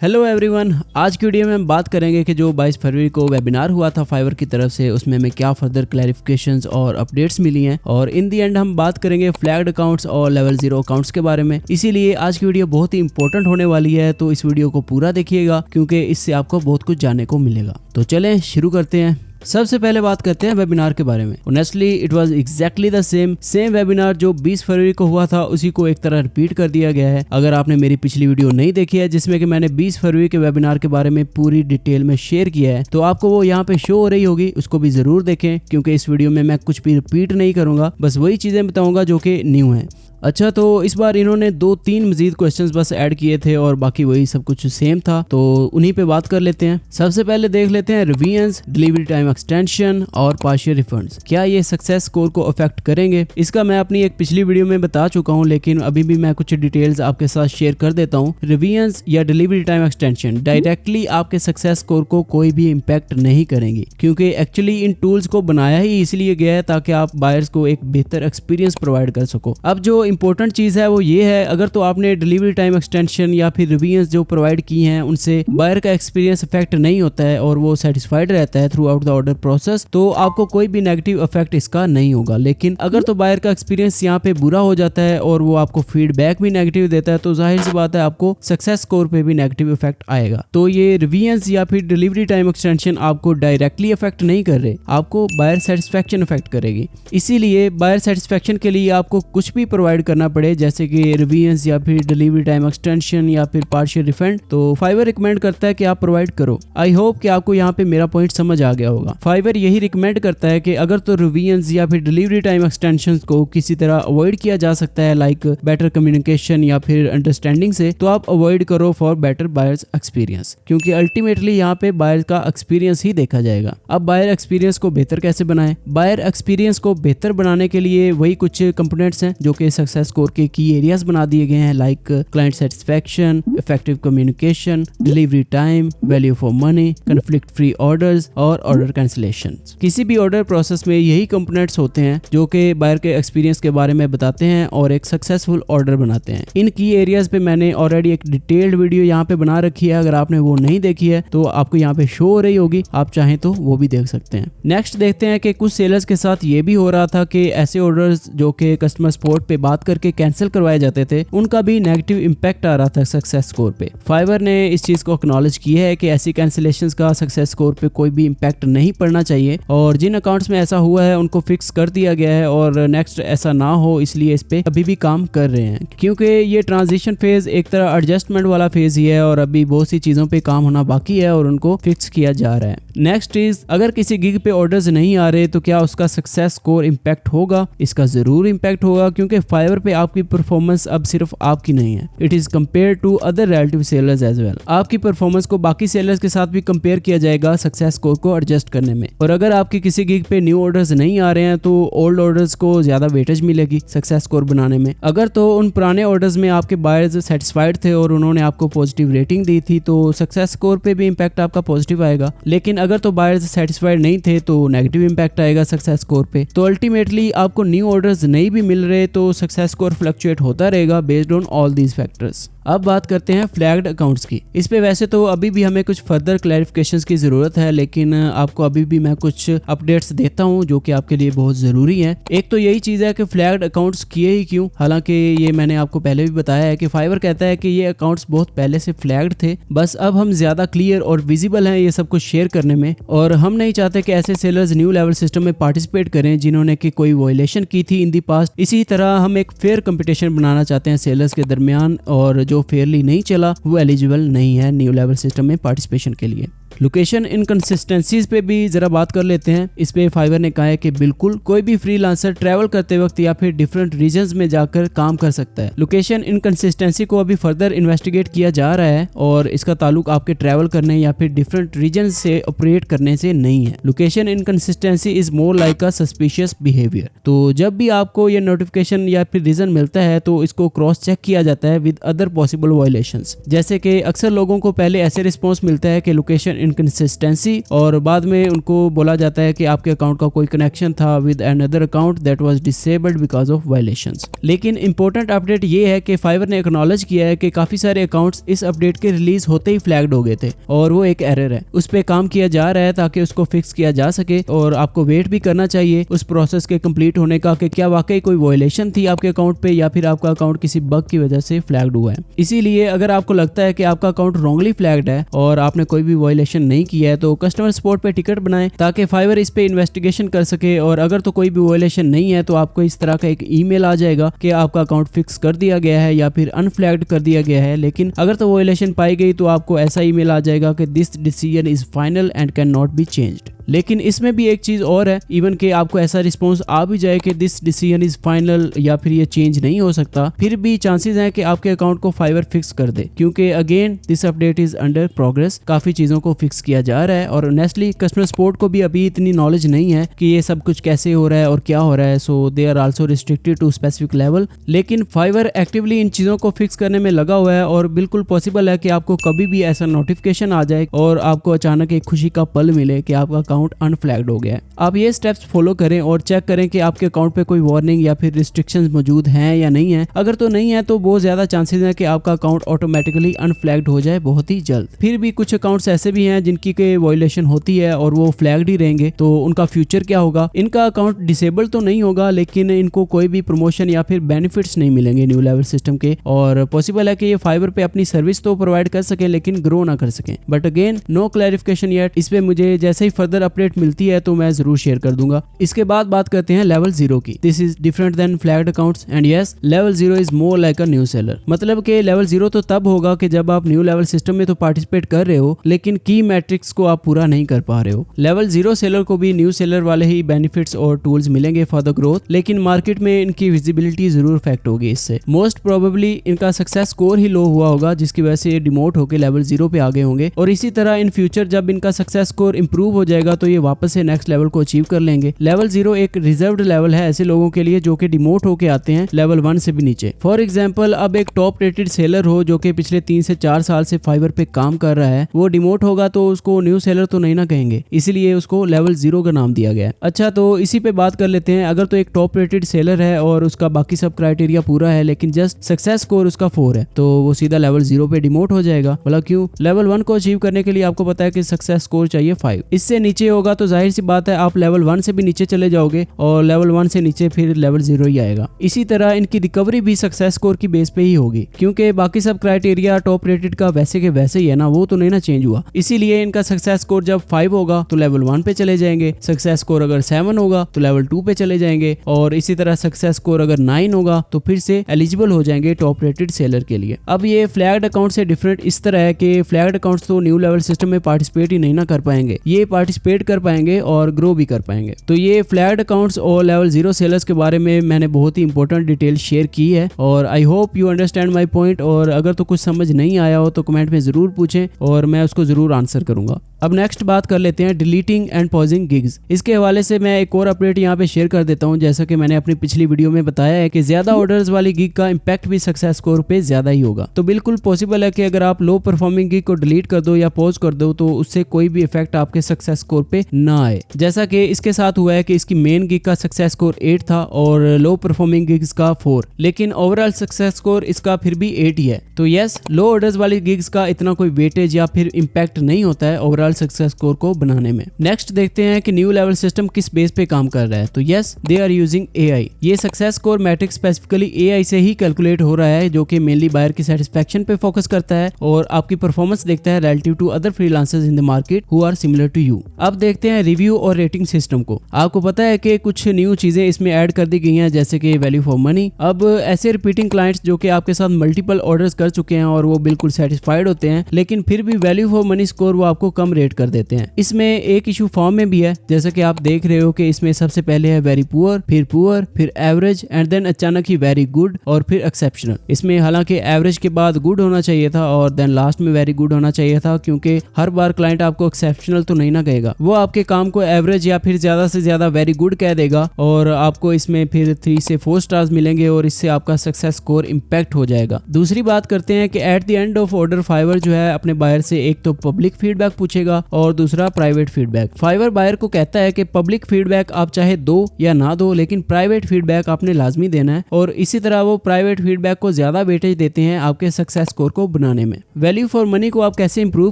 Hello everyone, आज की video में हम बात करेंगे कि जो 22 फरवरी को वेबिनार हुआ था फाइवर की तरफ से, उसमें हमें क्या फर्दर क्लैरिफिकेशंस और अपडेट्स मिली हैं और इन दी एंड हम बात करेंगे फ्लैग्ड अकाउंट्स और लेवल 0 अकाउंट्स के बारे में। इसीलिए आज की वीडियो बहुत ही इंपॉर्टेंट होने वाली है, तो इस वीडियो को पूरा देखिएगा क्योंकि इससे आपको बहुत कुछ जानने को मिलेगा। तो चलें शुरू करते हैं। सबसे पहले बात करते हैं वेबिनार के बारे में। Honestly it was exactly the same webinar जो 20 फरवरी को हुआ था, उसी को एक तरह रिपीट कर दिया गया है। अगर आपने मेरी पिछली वीडियो नहीं देखी है जिसमें कि मैंने 20 फरवरी के वेबिनार के बारे में पूरी डिटेल में शेयर किया है, तो आपको वो यहाँ पे शो हो रही होगी, उसको भी जरूर देखें क्योंकि इस वीडियो में मैं कुछ भी रिपीट नहीं करूंगा, बस वही चीजें बताऊंगा जो कि न्यू है। अच्छा, तो इस बार इन्होंने 2-3 मजीद क्वेश्चंस बस ऐड किए थे और बाकी वही सब कुछ सेम था, तो उन्हीं पे बात कर लेते हैं। सबसे पहले देख लेते हैं रिवीजन्स, डिलीवरी टाइम एक्सटेंशन और पार्शियल रिफंड्स, क्या ये सक्सेस स्कोर को अफेक्ट करेंगे। इसका मैं अपनी एक पिछली वीडियो में बता चुका हूं, लेकिन अभी भी मैं कुछ डिटेल्स आपके साथ शेयर कर देता हूं। रिवीजन्स या डिलीवरी टाइम एक्सटेंशन डायरेक्टली आपके सक्सेस स्कोर को कोई भी इम्पैक्ट नहीं करेंगी, क्योंकि एक्चुअली इन टूल्स को बनाया ही इसलिए गया है ताकि आप बायर्स को एक बेहतर एक्सपीरियंस प्रोवाइड कर सको। अब जो इंपॉर्टेंट चीज है वो ये है, अगर तो आपने डिलीवरी टाइम एक्सटेंशन या फिर रिवीजन्स जो प्रोवाइड की हैं उनसे बायर का एक्सपीरियंस इफेक्ट नहीं होता है और वो सेटिस्फाइड रहता है through out the order process, तो आपको कोई भी नेगेटिव इफेक्ट इसका नहीं होगा। लेकिन अगर तो बायर का एक्सपीरियंस यहाँ पे बुरा हो जाता है और वो आपको फीडबैक भी नेगेटिव देता है, तो जाहिर सी बात है आपको सक्सेस स्कोर पे भी नेगेटिव इफेक्ट आएगा। तो ये रिवीजन्स या फिर डिलीवरी टाइम एक्सटेंशन आपको डायरेक्टली इफेक्ट नहीं कर रहे, आपको बायर सेटिस्फेक्शन इफेक्ट करेगी। इसीलिए बायर सेटिस्फेक्शन के लिए आपको कुछ भी प्रोवाइड करना पड़े, जैसे कि रिवीजन्स या फिर डिलीवरी टाइम एक्सटेंशन या फिर पार्शियल रिफंड, तो फाइवर रिकमेंड करता है कि आप प्रोवाइड करो। आई होप कि आपको यहाँ पे मेरा पॉइंट समझ आ गया होगा। फाइवर यही रिकमेंड करता है कि अगर तो रिवीजन्स या फिर डिलीवरी टाइम एक्सटेंशन को किसी तरह अवॉइड किया जा सकता है, लाइक बेटर कम्युनिकेशन या फिर अंडरस्टैंडिंग से, तो आप अवॉइड करो फॉर बेटर बायर्स एक्सपीरियंस, क्योंकि अल्टीमेटली यहाँ पे बायर का एक्सपीरियंस ही देखा जाएगा। अब बायर एक्सपीरियंस को बेहतर कैसे बनाएं? बायर एक्सपीरियंस को बेहतर बनाने के लिए वही कुछ कंपोनेंट्स हैं जो कि सक्सेस स्कोर के की एरियाज बना दिए गए हैं, like client satisfaction, effective communication, delivery time, value for money, conflict free orders और ऑर्डर कैंसिलेशन। किसी भी ऑर्डर प्रोसेस में यही कंपोनेंट्स होते हैं जो कि बायर के एक्सपीरियंस के बारे में बताते हैं और एक सक्सेसफुल ऑर्डर बनाते हैं। इन की एरियाज पे मैंने ऑलरेडी एक डिटेल्ड वीडियो यहाँ पे बना रखी है, अगर आपने वो नहीं देखी है तो आपको यहाँ पे शो हो रही होगी, आप चाहें तो वो भी देख सकते हैं। नेक्स्ट देखते हैं कि कुछ सेलर्स के साथ ये भी हो रहा था कि ऐसे ऑर्डर्स जो कि कस्टमर सपोर्ट पे बात करके कैंसिल करवाए जाते थे, उनका भी नेगेटिव इंपैक्ट आ रहा था सक्सेस स्कोर पे। फाइवर ने इस चीज को एक्नॉलेज किया है कि ऐसी कैंसिलेशंस का सक्सेस स्कोर पे कोई भी इंपैक्ट नहीं पड़ना चाहिए और जिन अकाउंट्स में ऐसा हुआ है उनको फिक्स कर दिया गया है और नेक्स्ट ऐसा ना हो, इसलिए इस पे अभी भी काम कर रहे हैं, क्योंकि ये ट्रांजिशन फेज एक तरह एडजस्टमेंट वाला फेज ही है और अभी बहुत सी चीजों पे काम होना बाकी है और उनको फिक्स किया जा रहा है। नेक्स्ट इज, अगर किसी गिग पे ऑर्डर्स नहीं आ रहे तो क्या उसका सक्सेस स्कोर इंपैक्ट होगा? इसका जरूर इंपैक्ट होगा, क्योंकि फाइवर पे आपकी परफॉर्मेंस अब सिर्फ आपकी नहीं है, it is compare to other relative sellers as well. आपकी परफॉर्मेंस को बाकी सेलर्स के साथ भी कंपेयर किया जाएगा सक्सेस स्कोर को एडजस्ट करने में। और अगर आपकी किसी गिग पे न्यू ऑर्डर्स नहीं आ रहे हैं तो ओल्ड ऑर्डर्स को ज्यादा वेटेज मिलेगी सक्सेस स्कोर बनाने में। अगर तो उन पुराने ऑर्डर्स में आपके बायर्स सेटिस्फाइड थे और उन्होंने आपको पॉजिटिव रेटिंग दी थी, तो सक्सेस स्कोर पे भी इंपैक्ट आपका पॉजिटिव आएगा। लेकिन अगर तो बायर्स सेटिस्फाइड नहीं थे तो नेगेटिव इंपैक्ट आएगा सक्सेस स्कोर पे। तो अल्टीमेटली आपको न्यू ऑर्डर्स नहीं भी मिल रहे तो सक्सेस स्कोर फ्लक्चुएट होता रहेगा based on all these factors. अब बात करते हैं फ्लैग्ड अकाउंट्स की। इस पे वैसे तो अभी भी हमें कुछ फर्दर क्लैरिफिकेशंस की जरूरत है, लेकिन आपको अभी भी मैं कुछ अपडेट्स देता हूं जो कि आपके लिए बहुत जरूरी है। एक तो यही चीज है कि फ्लैग्ड अकाउंट्स किए ही क्यों, हालांकि ये मैंने आपको पहले भी बताया है कि फाइवर कहता है कि ये अकाउंट्स बहुत पहले से फ्लैग्ड थे, बस अब हम ज्यादा क्लियर और विजिबल हैं ये सब कुछ शेयर करने में, और हम नहीं चाहते कि ऐसे सेलर्स न्यू लेवल सिस्टम में पार्टिसिपेट करें जिन्होंने कि कोई वायलेशन की थी इन दी पास्ट। इसी तरह हम एक फेयर कंपटीशन बनाना चाहते हैं सेलर्स के दरमियान, और जो फेयरली नहीं चला वो एलिजिबल नहीं है न्यू लेवल सिस्टम में पार्टिसिपेशन के लिए। लोकेशन इनकंसिस्टेंसीज पे भी जरा बात कर लेते हैं। इस पे फाइवर ने कहा है कि बिल्कुल कोई भी फ्रीलांसर ट्रैवल करते वक्त या फिर डिफरेंट रीजन्स में जाकर काम कर सकता है। लोकेशन इनकंसिस्टेंसी को अभी फर्दर इन्वेस्टिगेट किया जा रहा है और इसका ताल्लुक आपके ट्रैवल करने या फिर डिफरेंट रीजन से ऑपरेट करने से नहीं है। Location inconsistency is more like a suspicious behaviour. तो जब भी आपको ये नोटिफिकेशन या फिर रीजन मिलता है तो इसको क्रॉस चेक किया जाता है विद अदर पॉसिबल वायलेशंस। जैसे कि अक्सर लोगों को पहले ऐसे रिस्पॉन्स मिलता है कि लोकेशन इनकंसिस्टेंसी, और बाद में उनको बोला जाता है कि आपके अकाउंट का कोई कनेक्शन था with another account that was disabled because of violations. लेकिन इंपॉर्टेंट अपडेट ये है कि फाइवर ने एक्नॉलेज किया है कि काफी सारे अकाउंट्स इस अपडेट के रिलीज होते ही फ्लैग्ड हो गए थे और वो एक एरर है, उस पे काम किया जा रहा है ताकि उसको फिक्स किया जा सके। और आपको वेट भी करना चाहिए उस प्रोसेस के कंप्लीट होने का कि क्या वाकई कोई वायलेशन थी आपके अकाउंट पे या फिर आपका अकाउंट किसी बग की वजह से फ्लैग्ड हुआ है। इसीलिए अगर आपको लगता है कि आपका अकाउंट रॉन्गली फ्लैग्ड है और आपने कोई भी वायलेशन नहीं किया है तो कस्टमर सपोर्ट पे टिकट बनाएं ताकि फाइवर इस पे इन्वेस्टिगेशन कर सके। और अगर तो कोई भी वायलेशन नहीं है तो आपको इस तरह का एक ईमेल आ जाएगा कि आपका अकाउंट फिक्स कर दिया गया है या फिर अनफ्लैग्ड कर दिया गया है। लेकिन अगर तो वायलेशन पाई गई तो आपको ऐसा ईमेल आ जाएगा कि this decision is final and can not be changed. लेकिन इसमें भी एक चीज और है, इवन कि आपको ऐसा रिस्पॉन्स आ भी जाए कि दिस डिसीजन इज फाइनल या फिर ये चेंज नहीं हो सकता, फिर भी चांसेस हैं कि आपके अकाउंट को फाइवर फिक्स कर दे, क्योंकि again this update is under progress. काफी चीजों को फिक्स किया जा रहा है और ऑनेस्टली कस्टमर सपोर्ट को भी अभी इतनी नॉलेज नहीं है कि ये सब कुछ कैसे हो रहा है और क्या हो रहा है, so they are also restricted to specific level. लेकिन फाइवर एक्टिवली इन चीजों को फिक्स करने में लगा हुआ है और बिल्कुल पॉसिबल है कि आपको कभी भी ऐसा नोटिफिकेशन आ जाए और आपको अचानक एक खुशी का पल मिले कि आपका अकाउंट अनफ्लैग्ड हो गया है। आप ये स्टेप्स फॉलो करें और चेक करें कि आपके अकाउंट पे कोई वार्निंग या फिर रिस्ट्रिक्शंस मौजूद हैं या नहीं है। अगर तो नहीं है तो बहुत ज्यादा चांसेस हैं कि आपका अकाउंट ऑटोमेटिकली अनफ्लैग्ड हो जाए बहुत ही जल्द। फिर भी कुछ अकाउंट्स ऐसे भी हैं जिनकी के वायलेशन होती है और वो फ्लैग्ड ही रहेंगे, तो उनका फ्यूचर क्या होगा? इनका अकाउंट डिसेबल तो नहीं होगा लेकिन इनको कोई भी प्रमोशन या फिर बेनिफिट्स नहीं मिलेंगे न्यू लेवल सिस्टम के, और पॉसिबल है कि ये फाइवर पे अपनी सर्विस तो प्रोवाइड कर सकें लेकिन ग्रो ना कर सकें। But again no clarification yet. इस पे मुझे जैसे ही फर्दर अपडेट मिलती है तो मैं जरूर शेयर कर दूंगा। इसके बाद बात करते हैं लेवल 0 की। This is different than flagged accounts and yes, level 0 is more like a new seller. मतलब कि लेवल 0 तो तब होगा कि जब आप न्यू लेवल सिस्टम में तो पार्टिसिपेट कर रहे हो लेकिन की मैट्रिक्स को आप पूरा नहीं कर पा रहे हो। लेवल 0 सेलर को भी न्यू सेलर वाले ही बेनिफिट्स और टूल्स मिलेंगे फॉर द ग्रोथ, लेकिन मार्केट में इनकी विजिबिलिटी जरूर इफेक्ट होगी। इससे मोस्ट प्रोबेबली इनका सक्सेस स्कोर ही लो हुआ होगा जिसकी वजह से ये डिमोट होकर लेवल 0 पे आ गए होंगे, और इसी तरह इन फ्यूचर जब इनका सक्सेस स्कोर इंप्रूव हो जाएगा तो ये वापस से नेक्स्ट लेवल को अचीव कर लेंगे। लेवल 0 एक रिजर्व्ड लेवल है ऐसे लोगों के लिए जो कि डिमोट होके आते हैं लेवल 1 से भी नीचे। फॉर एग्जांपल, अब एक टॉप रेटेड सेलर हो जो कि पिछले 3 से 4 साल से फाइवर पे काम कर रहा है, वो डिमोट होगा तो उसको न्यू सेलर तो नहीं ना कहेंगे, इसीलिए उसको लेवल 0 का नाम दिया गया है। अच्छा, तो इसी पे बात कर लेते हैं। अगर तो एक टॉप रेटेड सेलर है और उसका बाकी सब क्राइटेरिया पूरा है लेकिन जस्ट सक्सेस स्कोर उसका 4 है तो वो सीधा लेवल 0 पे डिमोट हो जाएगा। मतलब क्यों? लेवल 1 को अचीव करने के लिए आपको पता है कि सक्सेस स्कोर चाहिए 5। इससे नीचे होगा तो जाहिर सी बात है आप लेवल 1 से भी नीचे चले जाओगे और लेवल 1 से नीचे फिर लेवल 0 ही आएगा। इसी तरह इनकी रिकवरी भी सक्सेस स्कोर की बेस पे ही होगी, क्योंकि बाकी सब क्राइटेरिया टॉप रेटेड का वैसे के वैसे ही है ना, वो तो नहीं ना चेंज हुआ। इसीलिए इनका सक्सेस स्कोर जब 5 होगा तो लेवल 1 पे चले जाएंगे, सक्सेस स्कोर अगर 7 होगा तो लेवल 2 पे चले जाएंगे, और इसी तरह सक्सेस स्कोर अगर 9 होगा तो फिर से एलिजिबल हो जाएंगे टॉप रेटेड सेलर के लिए। अब ये फ्लैग्ड अकाउंट से डिफरेंट इस तरह है कि फ्लैग्ड अकाउंट्स तो न्यू लेवल सिस्टम में पार्टिसिपेट ही नहीं ना कर पाएंगे, ये पार्टिसिपेट कर पाएंगे और ग्रो भी कर पाएंगे। तो ये फ्लैग्ड अकाउंट्स और लेवल 0 सेलर्स के बारे में मैंने बहुत ही इंपॉर्टेंट डिटेल शेयर की है और I hope you understand my point. और अगर तो कुछ समझ नहीं आया हो तो कमेंट में जरूर पूछें और मैं उसको जरूर आंसर करूंगा। अब नेक्स्ट बात कर लेते हैं डिलीटिंग एंड पॉजिंग गिग्स। इसके हवाले से मैं एक और अपडेट यहाँ पे शेयर कर देता हूँ। जैसा कि मैंने अपनी पिछली वीडियो में बताया है कि ज्यादा ऑर्डर्स वाली गिग का इम्पैक्ट भी सक्सेस स्कोर पे ज्यादा ही होगा। तो बिल्कुल पॉसिबल है कि अगर आप लो परफॉर्मिंग गिग को डिलीट कर दो या पॉज कर दो तो उससे कोई भी इफेक्ट आपके सक्सेस स्कोर पे ना आए, जैसा कि इसके साथ हुआ है कि इसकी मेन गिग का सक्सेस स्कोर 8 था और लो परफॉर्मिंग गिग्स का 4, लेकिन ओवरऑल सक्सेस स्कोर इसका फिर भी 8 ही है। तो यस, लो ऑर्डर्स वाली गिग्स का इतना कोई वेटेज या फिर इम्पैक्ट नहीं होता है ओवरऑल सक्सेस स्कोर को बनाने में। नेक्स्ट देखते हैं कि न्यू लेवल सिस्टम किस बेस पे काम कर रहा है। तो yes, they are using AI. ये success score metric specifically AI से ही कैलकुलेट हो रहा है, जो कि मेनली बायर की सेटिस्फेक्शन पे फोकस करता है और आपकी परफॉर्मेंस देखता है relative to other freelancers in the market who are similar to you. अब देखते हैं रिव्यू और रेटिंग सिस्टम को। आपको पता है कि कुछ न्यू चीजें इसमें ऐड कर दी गई हैं, जैसे कि वैल्यू फॉर मनी। अब ऐसे रिपीटिंग क्लाइंट्स जो कि आपके साथ मल्टीपल ऑर्डर्स कर चुके हैं और वो बिल्कुल सेटिस्फाइड होते हैं, लेकिन फिर भी वैल्यू फॉर मनी स्कोर वो आपको कम रेट कर देते हैं। इसमें एक इशू फॉर्म में भी है, जैसा कि आप देख रहे हो कि इसमें सबसे पहले है वेरी पुअर, फिर एवरेज एंड देन अचानक ही वेरी गुड और फिर एक्सेप्शनल। इसमें हालांकि एवरेज के बाद गुड होना चाहिए था और देन लास्ट में वेरी गुड होना चाहिए था, क्योंकि हर बार क्लाइंट आपको एक्सेप्शनल तो नहीं ना कहेगा, वो आपके काम को एवरेज या फिर ज्यादा से ज्यादा वेरी गुड कह देगा और आपको इसमें फिर 3 से 4 स्टार्स मिलेंगे और इससे आपका सक्सेस स्कोर इंपैक्ट हो जाएगा। दूसरी बात करते हैं कि at the end of order Fiverr जो है अपने बायर से एक तो पब्लिक फीडबैक पूछेगा मिलेगा और दूसरा प्राइवेट फीडबैक। फाइवर बायर को कहता है कि पब्लिक फीडबैक आप चाहे दो या ना दो, लेकिन प्राइवेट फीडबैक आपने लाजमी देना है और इसी तरह वो प्राइवेट फीडबैक को ज्यादा वेटेज देते हैं आपके सक्सेस स्कोर को बनाने में। वैल्यू फॉर मनी को आप कैसे इंप्रूव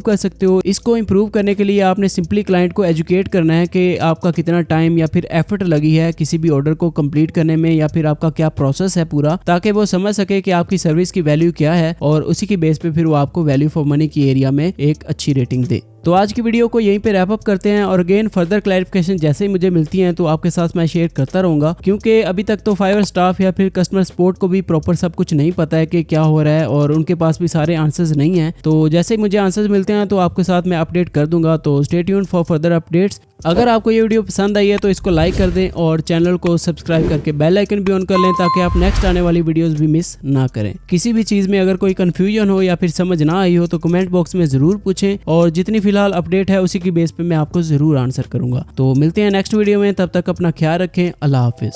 कर सकते हो? इसको इंप्रूव करने के लिए आपने सिंपली क्लाइंट को एजुकेट करना है कि आपका कितना टाइम या फिर एफर्ट लगी है किसी भी ऑर्डर को कंप्लीट करने में, या फिर आपका क्या प्रोसेस है पूरा, ताकि वो समझ सके कि आपकी सर्विस की वैल्यू क्या है और उसी की बेस पे फिर वो आपको वैल्यू फॉर मनी की एरिया में एक अच्छी रेटिंग दे। तो आज की वीडियो को यहीं पे रैप अप करते हैं और अगेन फर्दर क्लैरिफिकेशन जैसे ही मुझे मिलती हैं तो आपके साथ मैं शेयर करता रहूंगा, क्योंकि अभी तक तो फाइवर स्टाफ या फिर कस्टमर सपोर्ट को भी प्रॉपर सब कुछ नहीं पता है कि क्या हो रहा है और उनके पास भी सारे आंसर्स नहीं हैं। तो जैसे ही मुझे आंसर्स मिलते हैं तो आपके साथ मैं अपडेट कर दूंगा। तो stay tuned for further updates. अगर आपको ये वीडियो पसंद आई है तो इसको लाइक कर दें और चैनल को सब्सक्राइब करके बेल आइकन भी ऑन कर लें ताकि आप नेक्स्ट आने वाली वीडियोस भी मिस ना करें। किसी भी चीज़ में अगर कोई कंफ्यूजन हो या फिर समझ ना आई हो तो कमेंट बॉक्स में ज़रूर पूछें और जितनी फिलहाल अपडेट है उसी की बेस पे मैं आपको ज़रूर आंसर करूँगा। तो मिलते हैं नेक्स्ट वीडियो में, तब तक अपना ख्याल रखें। अल्लाह हाफिज़।